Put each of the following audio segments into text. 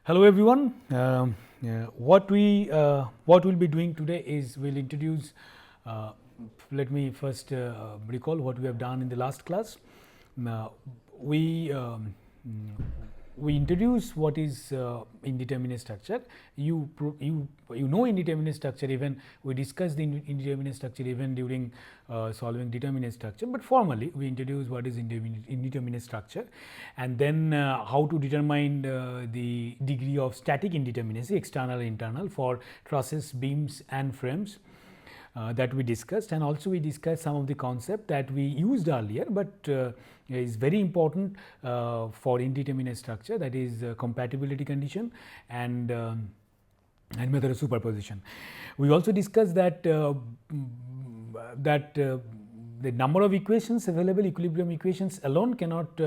Hello everyone. What we'll be doing today is we'll introduce. Let me first recall what we have done in the last class. Now, we introduce what is indeterminate structure. You know indeterminate structure. Even we discussed the indeterminate structure even during solving determinate structure. But formally, we introduce what is indeterminate structure, and then how to determine the degree of static indeterminacy, external and internal, for trusses, beams, and frames. That we discussed, and also we discussed some of the concept that we used earlier, but is very important for indeterminate structure, that is compatibility condition and method of superposition. We also discussed that the number of equations available, equilibrium equations alone cannot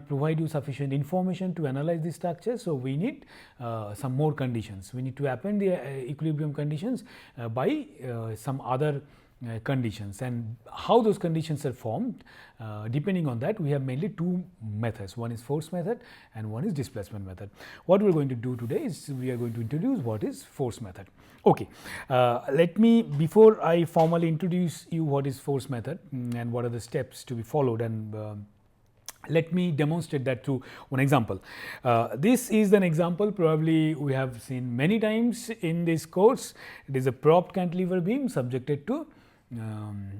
provide you sufficient information to analyze the structure. So, we need some more conditions. We need to append the equilibrium conditions by some other conditions, and how those conditions are formed, depending on that we have mainly two methods. One is force method and one is displacement method. What we are going to do today is we are going to introduce what is force method. Okay, let me, before I formally introduce you what is force method and what are the steps to be followed, and let me demonstrate that through one example. This is an example probably we have seen many times in this course. It is a propped cantilever beam subjected to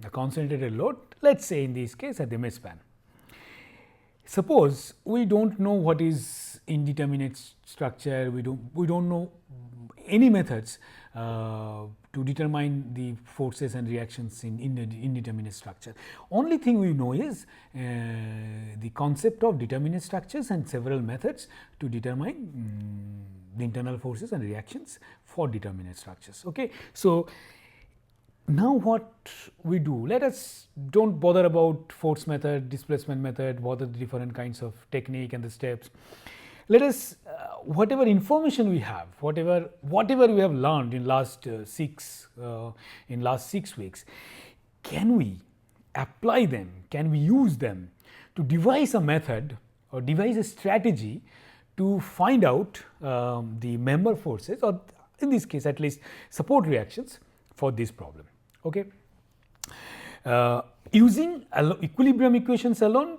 a concentrated load, let us say in this case at the mesh span. Suppose we do not know what is indeterminate structure, we do not know any methods to determine the forces and reactions in indeterminate structure. Only thing we know is the concept of determinate structures and several methods to determine the internal forces and reactions for determinate structures. Okay. So, now what we do, let us do not bother about force method, displacement method, what are the different kinds of technique and the steps. Let us whatever information we have, whatever we have learned in last 6 weeks, can we apply them, can we use them to devise a method or devise a strategy to find out the member forces, or in this case at least support reactions for this problem. Okay. Using equilibrium equations alone,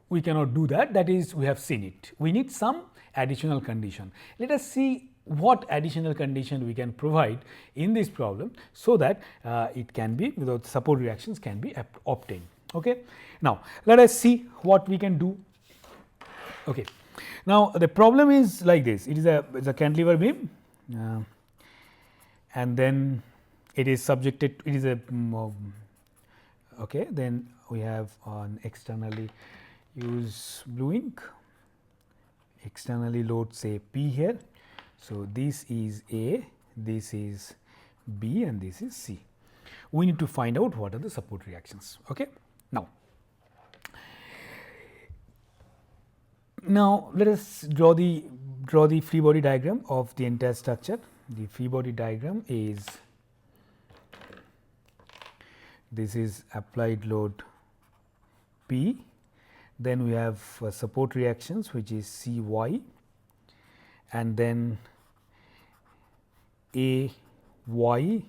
we cannot do that, that is we have seen it. We need some additional condition. Let us see what additional condition we can provide in this problem, so that it can be, without support reactions can be obtained. Okay. Now, let us see what we can do. Okay. Now, the problem is like this, it is a cantilever beam and then it is subjected, it is a okay, then we have on externally use blue ink, externally load say P here. So, this is A, this is B and this is C. We need to find out what are the support reactions. Okay. Now, let us draw the free body diagram of the entire structure. The free body diagram is, this is applied load P, then we have support reactions which is C y, and then A y,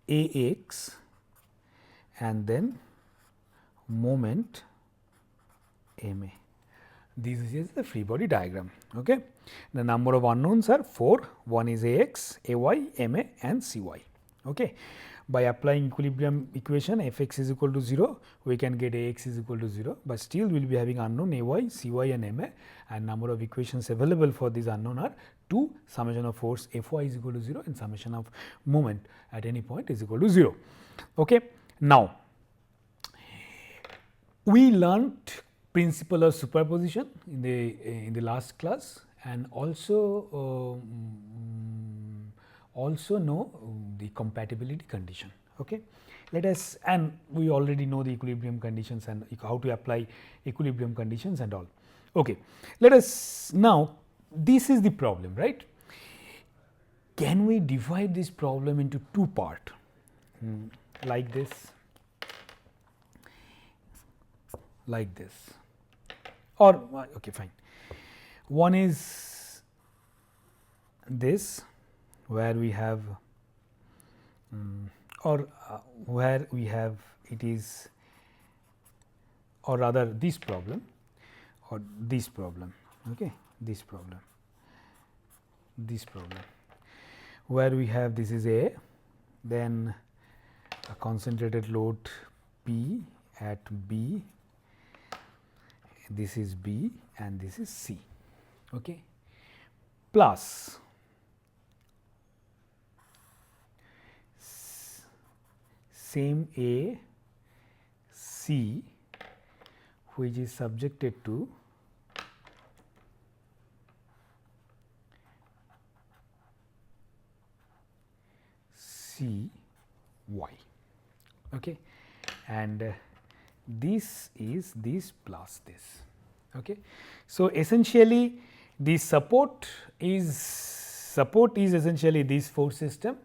A x, and then moment M A. This is the free body diagram. Okay. The number of unknowns are 4, one is A x, A y, M A and C y. Okay. By applying equilibrium equation f x is equal to 0, we can get A x is equal to 0, but still we will be having unknown A y, C y and M A, and number of equations available for this unknown are 2, summation of force F y is equal to 0 and summation of moment at any point is equal to 0. Okay. Now, we learnt principle of superposition in the last class, and also know the compatibility condition. Okay. Let us, and we already know the equilibrium conditions and how to apply equilibrium conditions and all. Okay. Let us now, this is the problem, right. Can we divide this problem into two parts like this, or okay, fine. One is this, where we have where we have it is, or rather this problem or this problem, okay, this problem, where we have this is A, then a concentrated load P at B, this is B and this is C, okay, plus same A, C, which is subjected to C y, okay, and this is this plus this, okay. So, essentially the support is essentially this force system,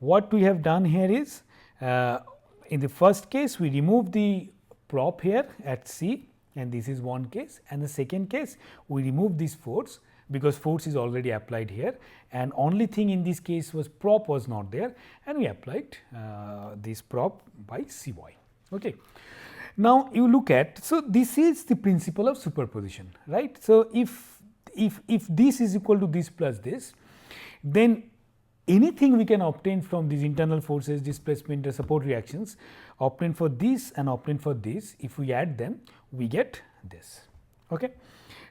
What we have done here is, in the first case we remove the prop here at C, and this is one case, and the second case we remove this force because force is already applied here, and only thing in this case was prop was not there, and we applied this prop by C y. Okay. Now, you look at, so this is the principle of superposition, right. So, if this is equal to this plus this, then anything we can obtain from these internal forces, displacement, support reactions, obtain for this and obtain for this, if we add them we get this. Okay.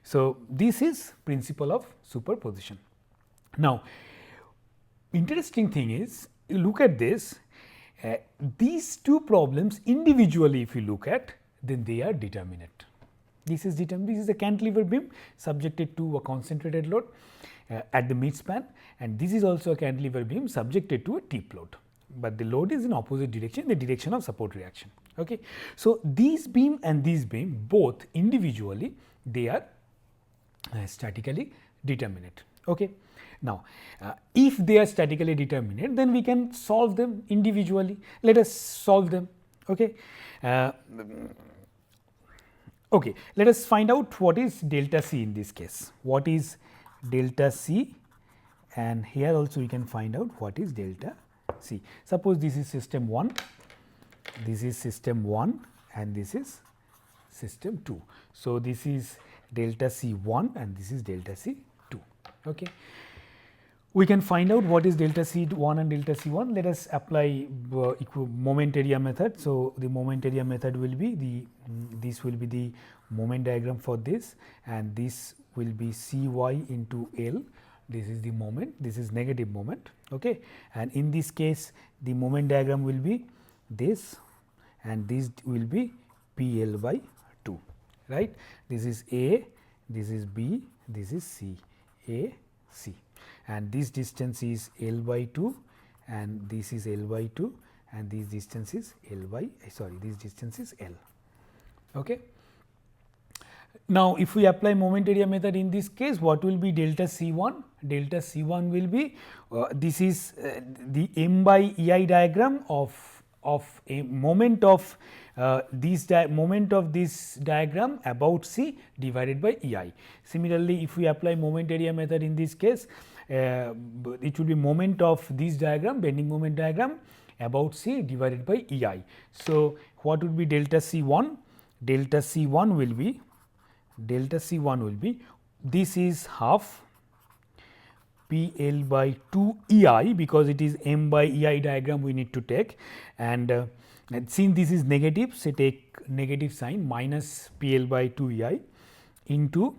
So, this is principle of superposition. Now, interesting thing is, you look at this, these two problems individually if you look at, then they are determinate. This is a cantilever beam subjected to a concentrated load at the midspan, and this is also a cantilever beam subjected to a tip load, but the load is in opposite direction, the direction of support reaction. Okay. So, these beam and these beam both individually they are statically determinate. Okay. Now, if they are statically determinate, then we can solve them individually. Let us solve them. Okay. Okay. Let us find out what is delta C in this case. What is delta C, and here also we can find out what is delta C. Suppose this is system 1, this is system 1 and this is system 2. So, this is delta C 1 and this is delta C 2. Okay. We can find out what is delta C 1 and delta C 1. Let us apply moment area method. So, the moment area method will be this will be the moment diagram for this, and this will be C y into L. This is the moment, this is negative moment. Okay. And in this case the moment diagram will be this, and this will be P L by 2, right. This is A, this is B, this is C, A, C, and this distance is L by 2 and this is L by 2 and this distance is L by this distance is L. Okay. Now, if we apply moment area method in this case, what will be delta C 1? Delta C 1 will be this is the m by E I diagram of a moment of this diagram about C divided by E I. Similarly, if we apply moment area method in this case, it will be moment of this diagram, bending moment diagram about C divided by E I. So, what would be delta C 1? Delta C 1 will be this is half P L by 2 E I, because it is m by E I diagram we need to take, and since this is negative, so take negative sign, minus P L by 2 E I into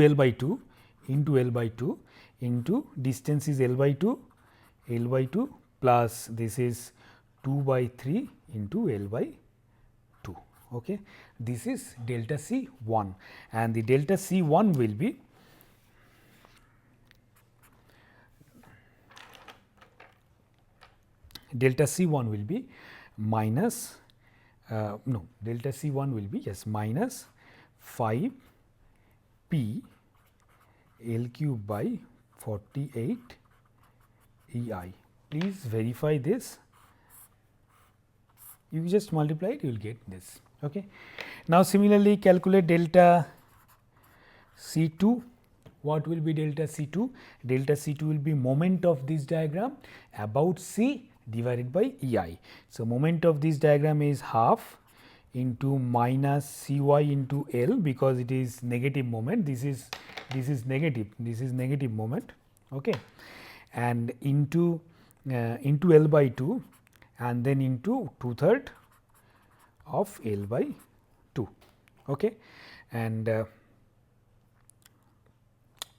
L by 2 into distance is L by 2 plus this is 2 by 3 into L by 2. Okay. This is delta C 1, and the delta C 1 will be minus delta C 1 will be minus 5 P L cube by 48 E I. Please verify this. you just multiply it, you will get this. Okay. Now, similarly calculate delta C2. What will be delta C2? Delta C2 will be moment of this diagram about C divided by EI. So, moment of this diagram is half into minus Cy into L, because it is negative moment. This is negative moment. Okay. And into L by 2, and then into 2/3 of L by 2. Okay. And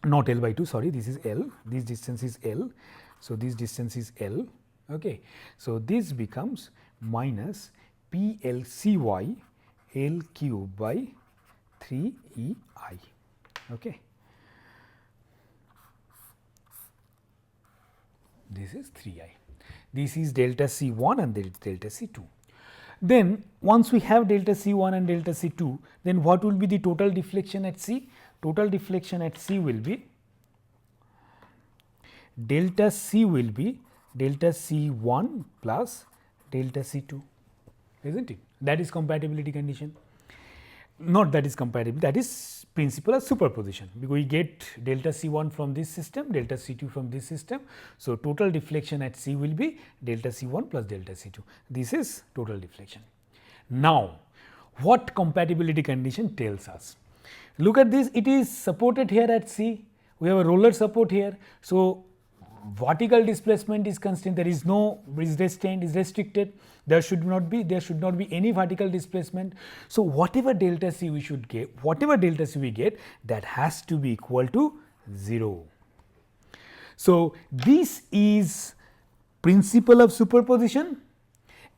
not L by 2, sorry, this is L, this distance is L. So, this distance is L. Okay. So, this becomes minus PLCY L cube by 3 EI. Okay. This is 3I. This is delta C1 and delta C2. Then once we have delta C1 and delta C2, then what will be the total deflection at C? Total deflection at C will be delta C will be delta C1 plus delta C2, isn't it? That is compatibility condition. Not that is compatibility, that is principle of superposition, because we get delta C1 from this system, delta C2 from this system. So, total deflection at C will be delta C1 plus delta C2. This is total deflection. Now, what compatibility condition tells us? Look at this, it is supported here at C, we have a roller support here. So, vertical displacement is constant, there is no restraint, is restricted, there should not be any vertical displacement. So, whatever delta C we should get, whatever delta C we get, that has to be equal to 0. So, this is principle of superposition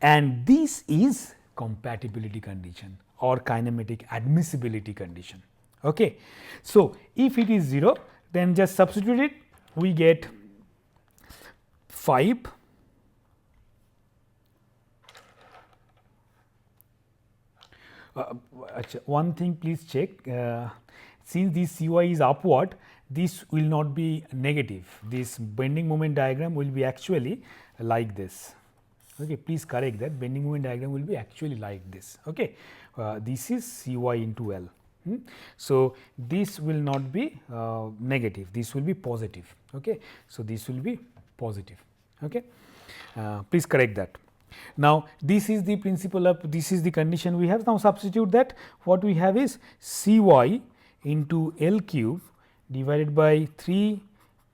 and this is compatibility condition or kinematic admissibility condition. Okay. So, if it is 0, then just substitute it, we get 5 one thing please check, since this Cy is upward, this will not be negative, this bending moment diagram will be actually like this. Okay, please correct that, bending moment diagram will be actually like this. Okay, this is Cy into L. So, this will not be negative, this will be positive. Okay. So, this will be positive. Okay. Please correct that. Now, this is the principle of, this is the condition we have. Now, substitute that, what we have is Cy into L cube divided by 3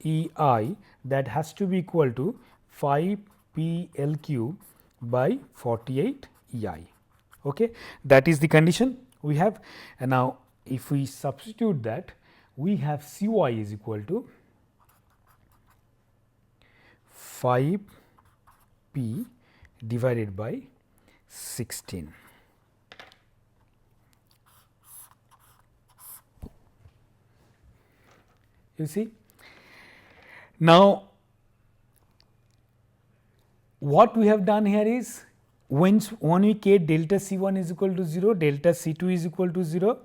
EI, that has to be equal to 5 P L cube by 48 EI. Okay. That is the condition we have. And now, if we substitute that, we have Cy is equal to 5 P divided by 16. You see. Now, what we have done here is, when we get delta C1 is equal to 0, delta C2 is equal to 0,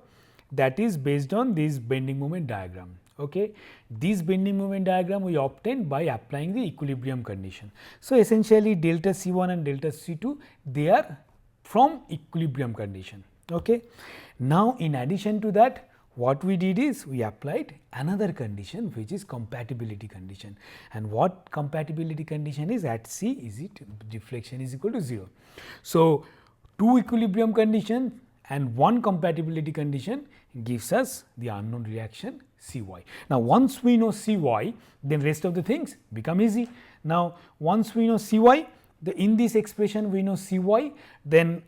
that is based on this bending moment diagram. Okay. This bending moment diagram we obtained by applying the equilibrium condition. So, essentially delta C1 and delta C2, they are from equilibrium condition. Okay. Now, in addition to that, what we did is we applied another condition, which is compatibility condition. And what compatibility condition is? At C, is it deflection is equal to 0. So, 2 equilibrium condition and 1 compatibility condition gives us the unknown reaction Cy. Now, once we know Cy, then rest of the things become easy. Now, once we know Cy, in this expression we know Cy, then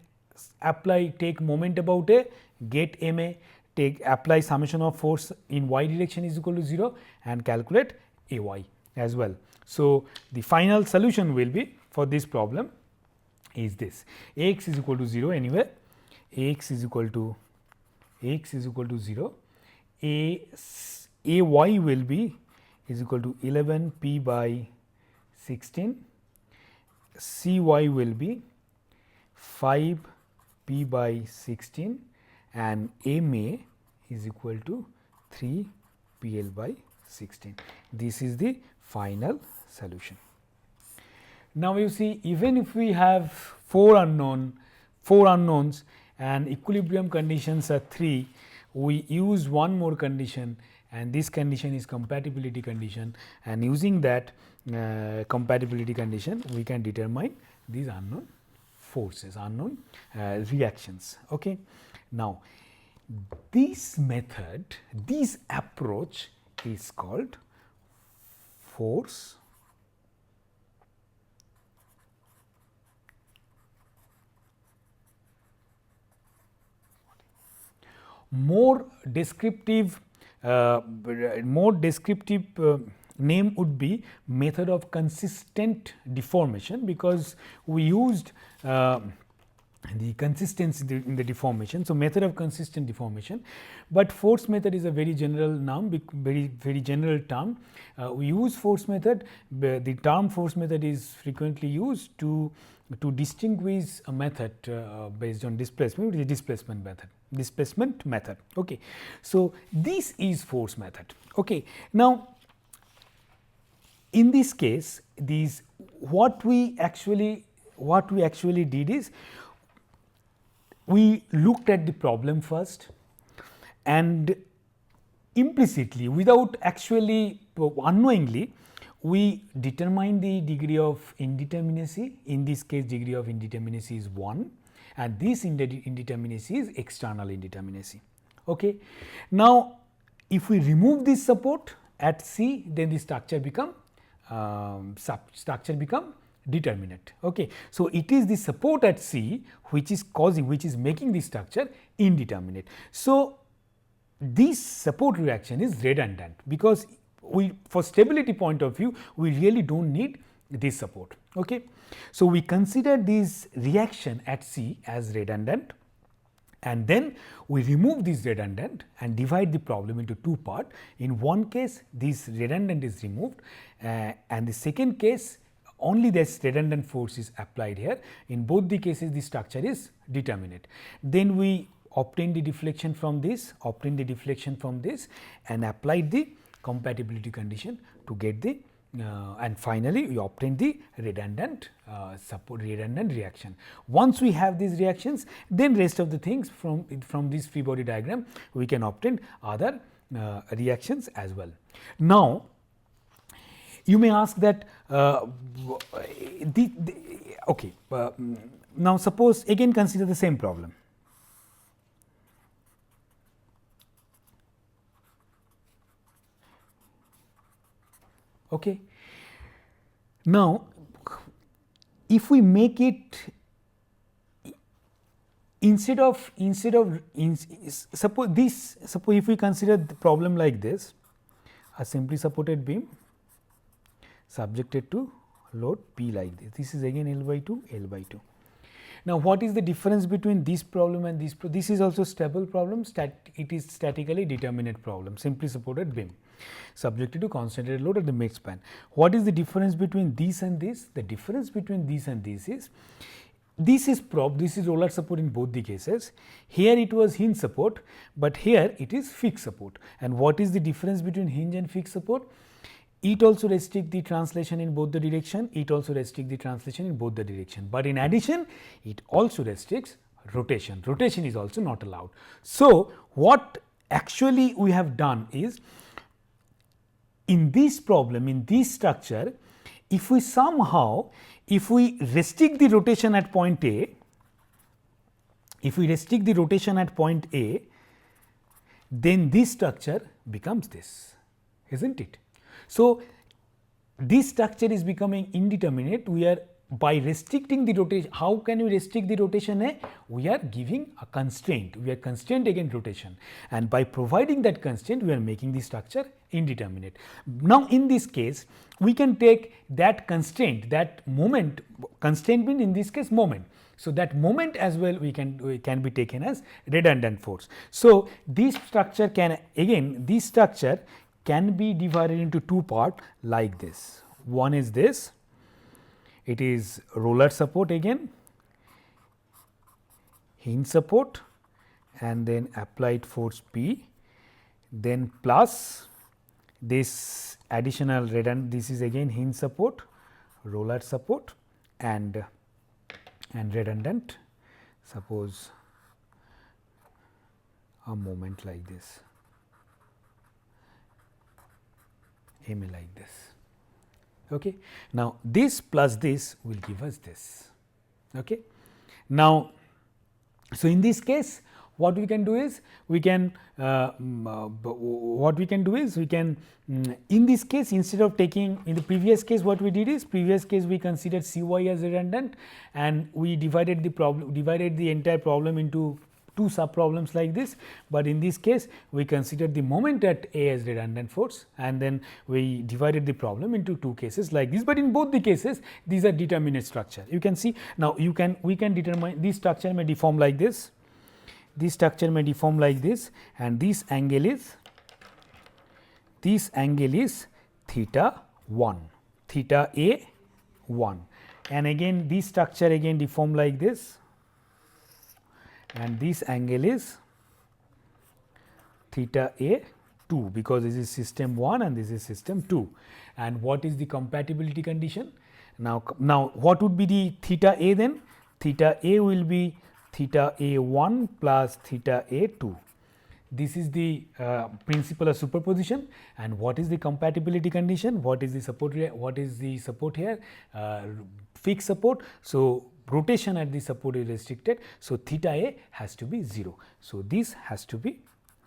apply, take moment about A, get Ma, apply summation of force in y direction is equal to 0 and calculate Ay as well. So, the final solution will be for this problem is this: Ax is equal to 0 anyway, Ax is equal to 0, Ay will be is equal to 11 P by 16, Cy will be 5 P by 16 and Ma is equal to 3 PL by 16. This is the final solution. Now you see, even if we have four unknowns and equilibrium conditions are 3, we use one more condition, and this condition is compatibility condition, and using that compatibility condition we can determine these unknown forces, unknown reactions. Okay. Now this method, this approach is called force more descriptive name would be method of consistent deformation, because we used the consistency in the deformation. So, method of consistent deformation, but force method is a very general name, very general term. We use force method. The term force method is frequently used to distinguish a method based on displacement, which is displacement method. Okay. So, this is force method. Okay. Now, in this case, what we actually did is, we looked at the problem first, and implicitly, without actually unknowingly, we determine the degree of indeterminacy. In this case, degree of indeterminacy is 1, and this indeterminacy is external indeterminacy. Okay. Now, if we remove this support at C, then the structure become determinate. Okay. So, it is the support at C which is making the structure indeterminate. So, this support reaction is redundant, because for stability point of view, we really do not need this support. Okay. So, we consider this reaction at C as redundant, and then we remove this redundant and divide the problem into two parts. In one case, this redundant is removed, and the second case, only this redundant force is applied here. In both the cases, the structure is determinate. Then we obtain the deflection from this, and applied the compatibility condition to get the and finally, we obtain the redundant reaction. Once we have these reactions, then rest of the things from this free body diagram, we can obtain other reactions as well. Now, you may ask that now suppose again consider the same problem. Okay. Now, if we make it suppose if we consider the problem like this, a simply supported beam subjected to load P like this. This is again L by 2, L by 2. Now, what is the difference between this problem and this? This is also stable problem. It is statically determinate problem, simply supported beam subjected to concentrated load at the mid span. What is the difference between this and this? The difference between this and this is this is roller support in both the cases. Here it was hinge support, but here it is fixed support. And what is the difference between hinge and fixed support? It also restricts the translation in both the direction, but in addition it also restricts rotation. Rotation is also not allowed. So, what actually we have done is, in this problem, in this structure, if we restrict the rotation at point A, then this structure becomes this, isn't it? So, this structure is becoming indeterminate. We are, by restricting the rotation, how can we restrict the rotation A? We are giving a constraint, we are constrained against rotation, and by providing that constraint, we are making the structure indeterminate. Now, in this case, we can take that constraint, that moment, constraint means in this case moment. So, that moment as well we can be taken as redundant force. So, this structure can be divided into two parts like this. One is this, it is roller support again, hinge support, and then applied force P, then plus this additional redundant, this is again hinge support, roller support, and redundant. Suppose a moment like this, MA like this. Okay. Now, this plus this will give us this. Okay. Now, so in this case, what we can do is we can in this case, instead of taking, in the previous case what we did is, previous case we considered Cy as redundant and we divided the entire problem into two sub problems like this, but in this case we considered the moment at A as redundant force and then we divided the problem into two cases like this, but in both the cases these are determinate structure. You can see now we can determine this structure may deform like this, this structure may deform like this, and this angle is theta 1, theta A 1, and again this structure again deform like this, and this angle is theta A 2, because this is system 1 and this is system 2. And what is the compatibility condition? Now what would be the theta A then? Theta A will be theta A 1 plus theta A 2. This is the principle of superposition. And what is the compatibility condition? What is the support here? What is the support here? Fixed support. So, rotation at the support is restricted. So, theta A has to be 0. So, this has to be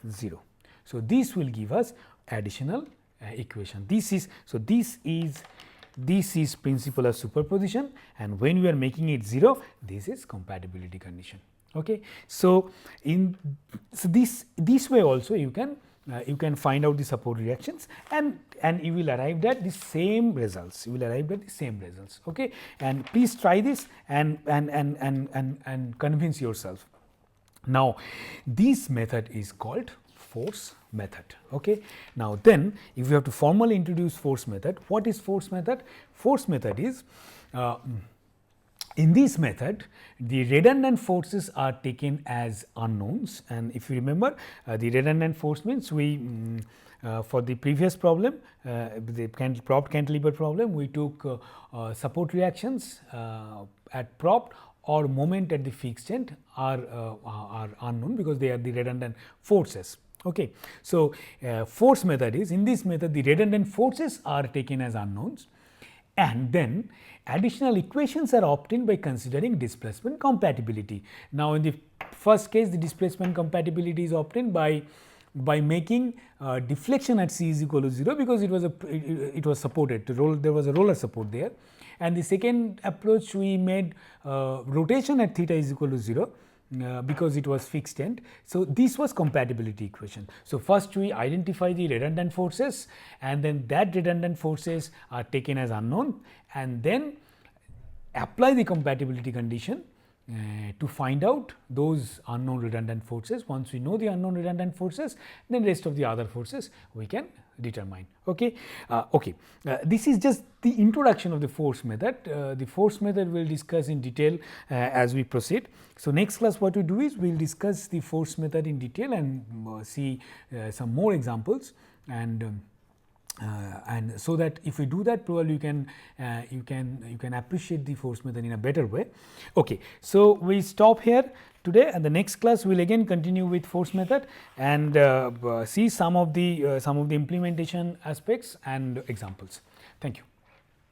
0. So, this will give us additional equation. This is principle of superposition, and when we are making it 0, this is compatibility condition. Okay. So, this way also you can find out the support reactions and you will arrive at the same results. You will arrive at the same results. Okay. And please try this and convince yourself. Now, this method is called force method. Okay. Now, then if you have to formally introduce force method, what is force method? Force method is in this method, the redundant forces are taken as unknowns, and if you remember, the redundant force means we for the previous problem, the propped cantilever problem, we took support reactions at propped or moment at the fixed end are unknown because they are the redundant forces. Okay. So, force method is, in this method the redundant forces are taken as unknowns, and then additional equations are obtained by considering displacement compatibility. Now, in the first case the displacement compatibility is obtained by making deflection at c is equal to 0 because it was supported, there was a roller support there, and the second approach we made rotation at theta is equal to 0 because it was fixed end. So, this was compatibility equation. So, first we identify the redundant forces and then that redundant forces are taken as unknown and then apply the compatibility condition to find out those unknown redundant forces. Once we know the unknown redundant forces, then rest of the other forces we can determine. Okay. This is just the introduction of the force method. The force method we will discuss in detail as we proceed. So, next class what we do is we will discuss the force method in detail and see some more examples, and so that if we do that, probably you can appreciate the force method in a better way. Okay. So, we stop here today, and the next class we will again continue with force method and see some of the implementation aspects and examples. Thank you.